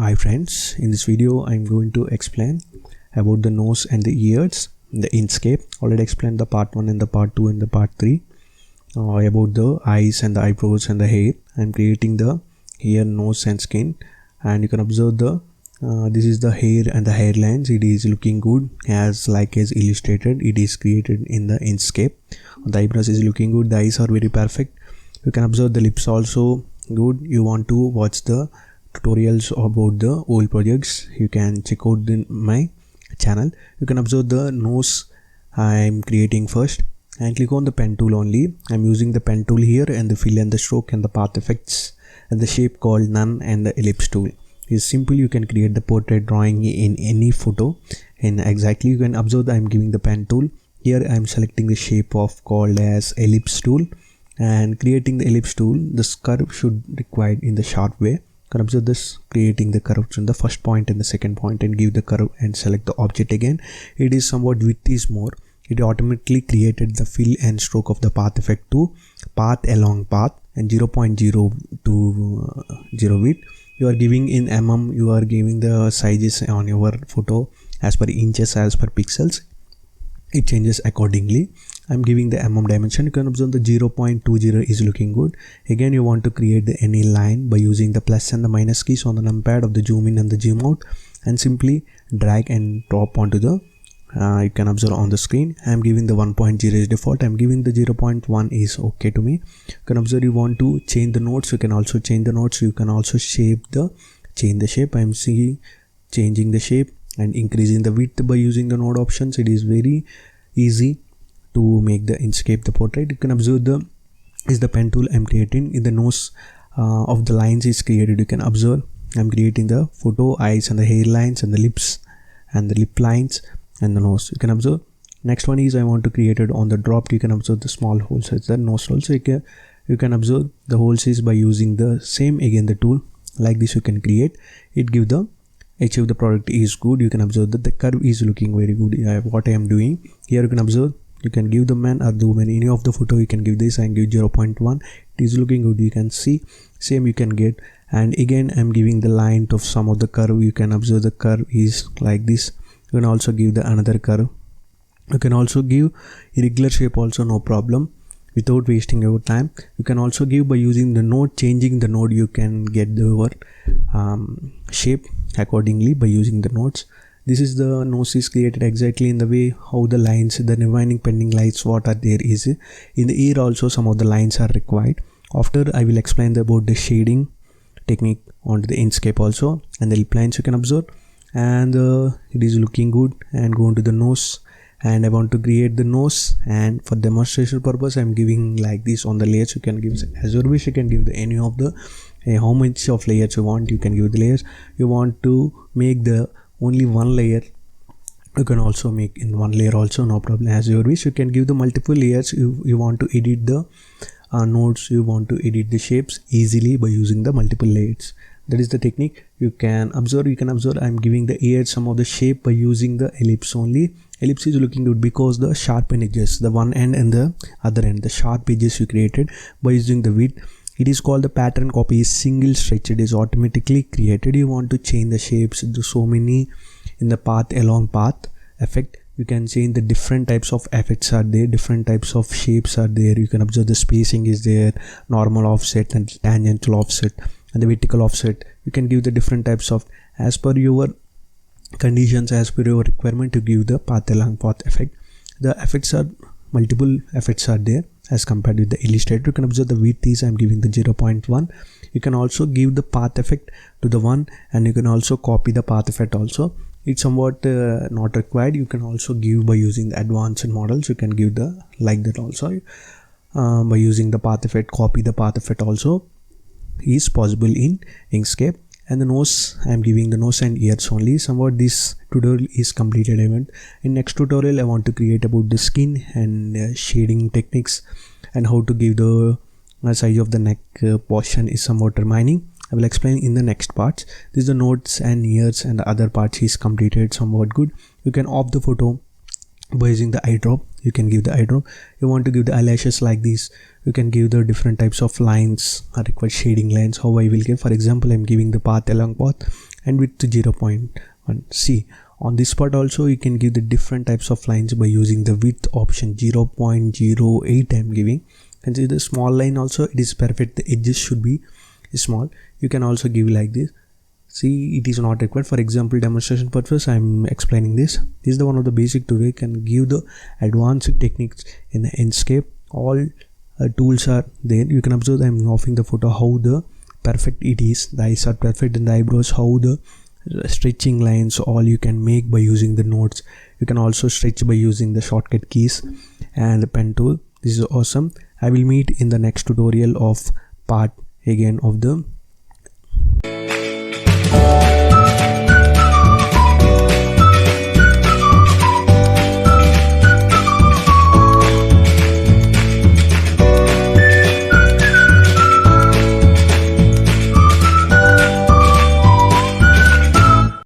Hi friends, in this video I'm going to explain about the nose and the ears, the Inkscape. Already explained the part 1 and the part 2 and the part 3 about the eyes and the eyebrows and the hair. I'm creating the ear, nose and skin, and you can observe the this is the hair and the hairlines. It is looking good as illustrated. It is created in the Inkscape. The eyebrows is looking good. The eyes are very perfect. You can observe the lips also good. You want to watch the tutorials about the old projects, you can check out my channel. You can observe the nose I'm creating first, and click on the pen tool only. I'm using the pen tool here, and the fill and the stroke and the path effects and the shape called none and the ellipse tool. It's simple. You can create the portrait drawing in any photo, and exactly you can observe that I'm giving the pen tool here. I'm selecting the shape of called as ellipse tool, and creating the ellipse tool, this curve should required in the sharp way. Can observe this, creating the curves in the first point and the second point, and give the curve and select the object again. It is somewhat width is more. It automatically created the fill and stroke of the path effect to path along path and 0.020 width. You are giving in mm, you are giving the sizes on your photo as per inches, as per pixels. It changes accordingly. I'm giving the mm dimension. You can observe the 0.20 is looking good. Again, you want to create any line by using the plus and the minus keys on the numpad of the zoom in and the zoom out, and simply drag and drop onto the you can observe on the screen. I'm giving the 1.0 is default. I'm giving the 0.1 is okay to me. You can observe you want to change the nodes. You can also change the nodes. You can also change the shape. I'm changing the shape and increasing the width by using the node options. It is very easy to make the Inkscape the portrait. You can observe the pen tool I'm creating in the nose of the lines is created. You can observe I'm creating the photo eyes and the hairlines and the lips and the lip lines and the nose. You can observe. Next one is I want to create it on the drop. You can observe the small holes. It's the nose hole. So you can observe the holes is by using the same again the tool like this. You can create it. Give the achieve the product is good. You can observe that the curve is looking very good. What I am doing here, you can observe. You can give the man or the woman any of the photo. You can give this and give 0.1. It is looking good. You can see same you can get. And again I'm giving the line of some of the curve. You can observe the curve is like this. You can also give the another curve. You can also give irregular shape also, no problem, without wasting your time. You can also give by using the node. Changing the node, you can get the shape accordingly by using the nodes. This is the nose is created exactly in the way how the lines, the remaining pending lines what are there is. In the ear also some of the lines are required. After I will explain about the shading technique onto the Inkscape also, and the lip lines you can observe. And it is looking good. And go into the nose, and I want to create the nose, and for demonstration purpose I'm giving like this on the layers. You can give as you wish. You can give the any of the how much of layers you want. You can give the layers. You want to make the only one layer, you can also make in one layer also, no problem, as you wish. You can give the multiple layers. You want to edit the nodes, you want to edit the shapes easily by using the multiple layers. That is the technique. You can observe I'm giving the ears some of the shape by using the ellipse only. Ellipse is looking good because the sharp edges, the one end and the other end, the sharp edges you created by using the width. It is called the pattern copy is single stretch. It is automatically created. You want to change the shapes into so many in the path along path effect. You can change the different types of effects are there, different types of shapes are there. You can observe the spacing is there, normal offset and tangential offset and the vertical offset. You can give the different types of as per your conditions, as per your requirement to give the path along path effect. The effects are multiple effects are there as compared with the Illustrator. You can observe the width is I'm giving the 0.1. You can also give the path effect to the one, and you can also copy the path effect also. It's somewhat not required. You can also give by using the advanced models. You can give the like that also by using the path effect. Copy the path effect also is possible in Inkscape. And the nose, I am giving the nose and ears only. Somewhat this tutorial is completed event. In next tutorial I want to create about the skin and shading techniques, and how to give the size of the neck portion is somewhat remaining. I will explain in the next parts. This is the nodes and ears, and the other parts is completed somewhat good. You can off the photo by using the eye drop. You can give the eye drop. You want to give the eyelashes like this, you can give the different types of lines or required shading lines. How I will give, for example, I'm giving the path along path. and width 0.1. See, on this part also you can give the different types of lines by using the width option. 0.08 I'm giving. And see the small line also, it is perfect, the edges should be small. You can also give like this. See, it is not required. For example, demonstration purpose, I'm explaining this. This is the one of the basic tool. You can give the advanced techniques in the Enscape. All tools are there. You can observe I'm offing the photo, how the perfect it is. The eyes are perfect in the eyebrows, how the stretching lines, all you can make by using the nodes. You can also stretch by using the shortcut keys and the pen tool. This is awesome. I will meet in the next tutorial of part again of the